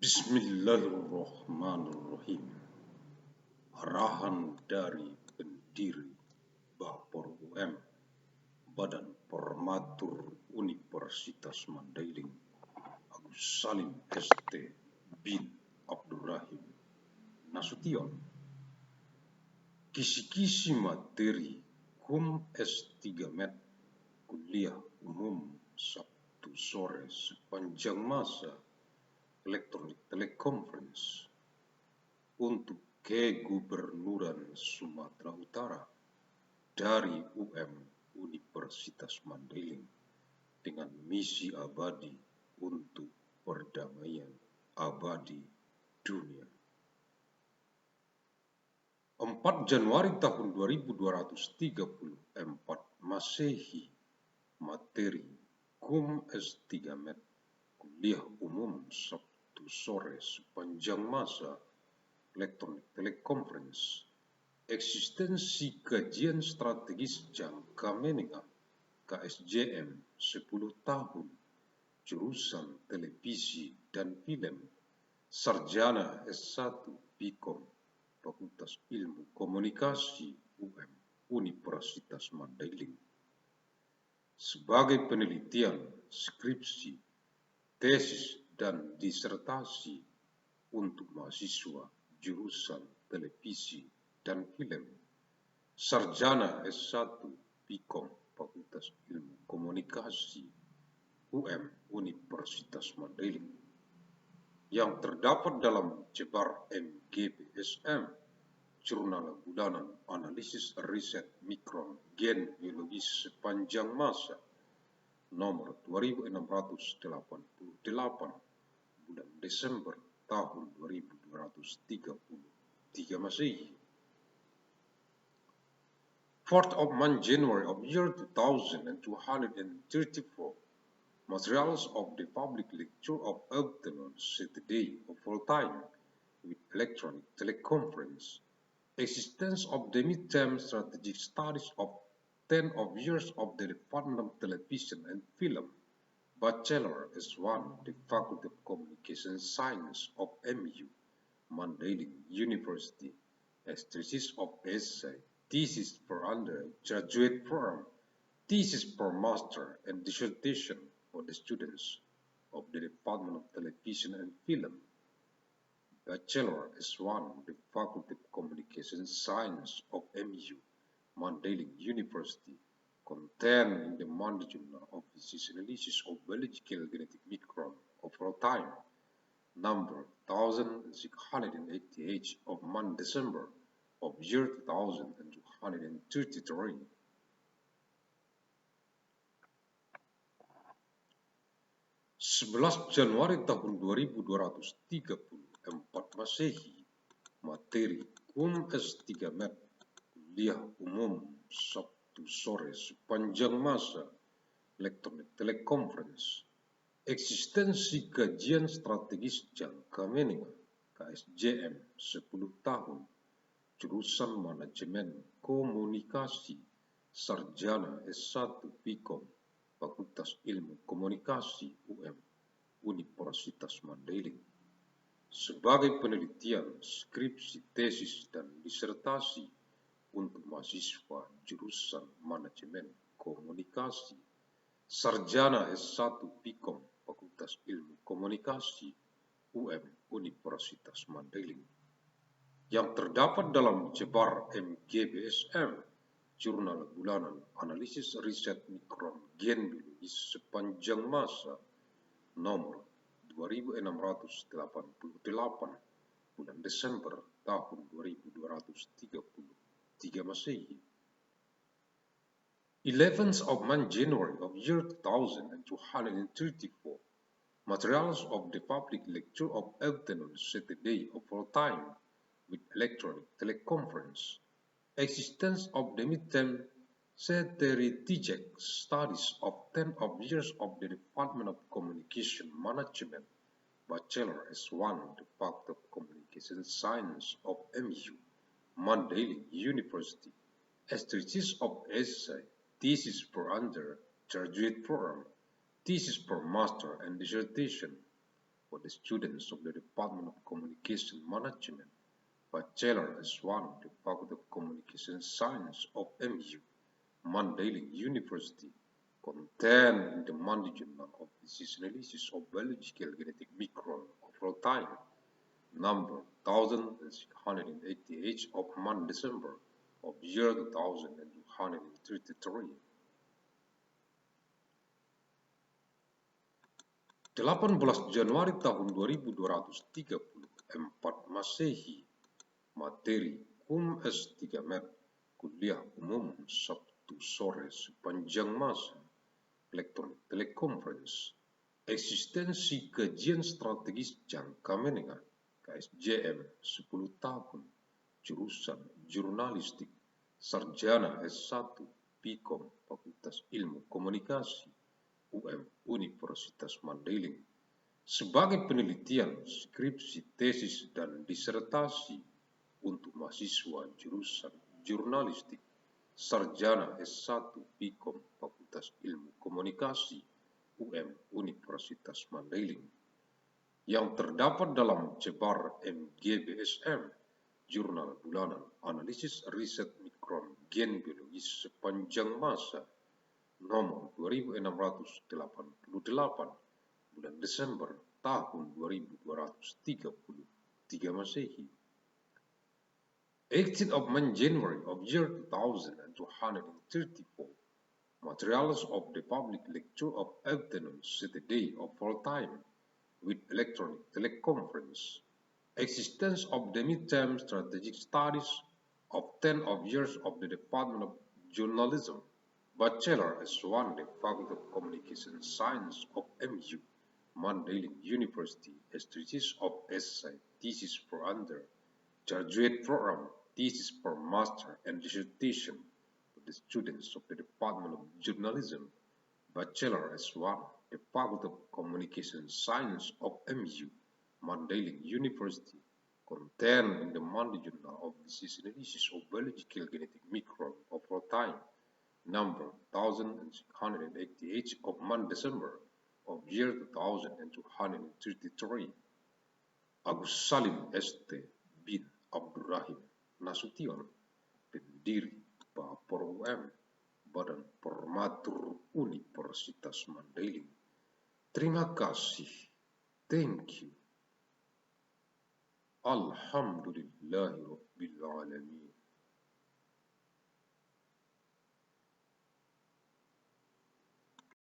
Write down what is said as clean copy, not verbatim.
Bismillahirrahmanirrahim. Arahan dari pendiri Bapor UM, Badan Formatur Universitas Mandailing, Agus Salim ST bin Abdurrahim Nasution. Kisi-kisi materi KUM S3 Med Kuliah Umum Sabtu sore sepanjang masa Electronic Teleconference untuk Kegubernuran Sumatera Utara dari UM Universitas Mandailing dengan misi abadi untuk perdamaian abadi dunia. 4 Januari tahun 2234 Masehi. Materi KUM S3 Med Kuliah Umum Sabtu sore sepanjang masa Electronic Teleconference. Eksistensi Kajian Strategis Jangka Menengah KSJM 10 tahun, jurusan Televisi dan Film, Sarjana S1 Bkom, Fakultas Ilmu Komunikasi UM Universitas Mandailing. Sebagai penelitian, skripsi, tesis, dan disertasi untuk mahasiswa jurusan Televisi dan Film, Sarjana S1 Bkom, Fakultas Ilmu Komunikasi UM Universitas Mandailing, yang terdapat dalam Jebar MGBSM, Jurnal Bulanan Analisis Riset Mikron Gen Biologis sepanjang masa, nomor 2688, bulan Desember tahun 2233 Masehi. 4th of January of year 2234. Materials of the public lecture of afternoon Saturday of all time with electronic teleconference. Existence of the midterm strategic studies of 10 of years of the Department of Television and Film. Bachelor S1, the Faculty of Communication Science of MU, Mandailing University, as thesis of essay, thesis for undergraduate program, thesis for master, and dissertation for the students of the Department of Television and Film. Bachelor S1, the Faculty of Communication Science of MU, Mandailing University, contained in the Monday Journal of Disease Analysis of Biological Genetic Micron of all time, number 1688 of month December of year 2233. Januari tahun 2234 Masehi. Materi KUM S3 Med Kuliah Umum Sabtu sore sepanjang masa Electronic Teleconference. Eksistensi Kajian Strategis Jangka Menengah KSJM 10 tahun, jurusan Manajemen Komunikasi, Sarjana S1 Bkom, Fakultas Ilmu Komunikasi UM Universitas Mandailing. Sebagai penelitian, skripsi, tesis, dan disertasi untuk mahasiswa jurusan Manajemen Komunikasi, Sarjana S1 Bkom, Fakultas Ilmu Komunikasi UM Universitas Mandailing, yang terdapat dalam Jebar MGBSM, Jurnal Bulanan Analisis Riset Mikron Gen Biologis sepanjang masa, nomor 2688, bulan Desember tahun 2233 Masehi. 11th of January of year 2234. Materials of the public lecture of afternoon Saturday of all time with electronic teleconference. Existence of the midterm strategic studies of 10 of years of the Department of Communication Management, Bachelor S1, the Faculty of Communication Science of MU, Mandailing University, as thesis of essay, thesis for undergraduate program, thesis for master, and dissertation for the students of the Department of Communication Management, Bachelor as one of the Faculty of Communication Science of MU, Mandailing University, contained in the Monday Journal of Disease Analysis of Biological Genetic Micron of all time, number 1688 of month December of year 2233. 18 Januari tahun 2234 Masehi, materi Kum S3 Med, kuliah umum Sabtu sore sepanjang masa, Electronic Teleconference, eksistensi kajian strategis jangka menengah, KSJM 10 tahun, jurusan jurnalistik, sarjana S1, Pikom, Fakultas Ilmu Komunikasi, Universitas Mandailing, sebagai penelitian, skripsi, tesis, dan disertasi untuk mahasiswa jurusan jurnalistik, sarjana S1, Pikom, Fakultas Ilmu Komunikasi, Universitas Mandailing, yang terdapat dalam cebar MGBSM, Jurnal Bulanan Analisis Riset Mikron Gen Biologis sepanjang masa, nomor 2688, bulan Desember tahun 2233 Masehi. 18th of January of year 2234, materials of the public lecture of afternoon Saturday of all time with electronic teleconference, existence of the midterm strategic studies of 10 of years of the Department of Journalism, Bachelor S1, the Faculty of Communication Science of MU, Mandailing University, as thesis of essay, thesis for undergraduate program, thesis for master and dissertation for the students of the Department of Journalism, Bachelor S1, the Faculty of Communication Science of MU, Mandailing University, contained in the Monday Journal of Disease Analysis of Biological Genetic Micron of all time, number 1688 of month December of year 2233. Agus Salim St. bin Abdurrahim Nasution, pendiri Bapor UM, Badan Formatur Universitas Mandailing. Terima kasih. Thank you. Alhamdulillahirabbil alamin.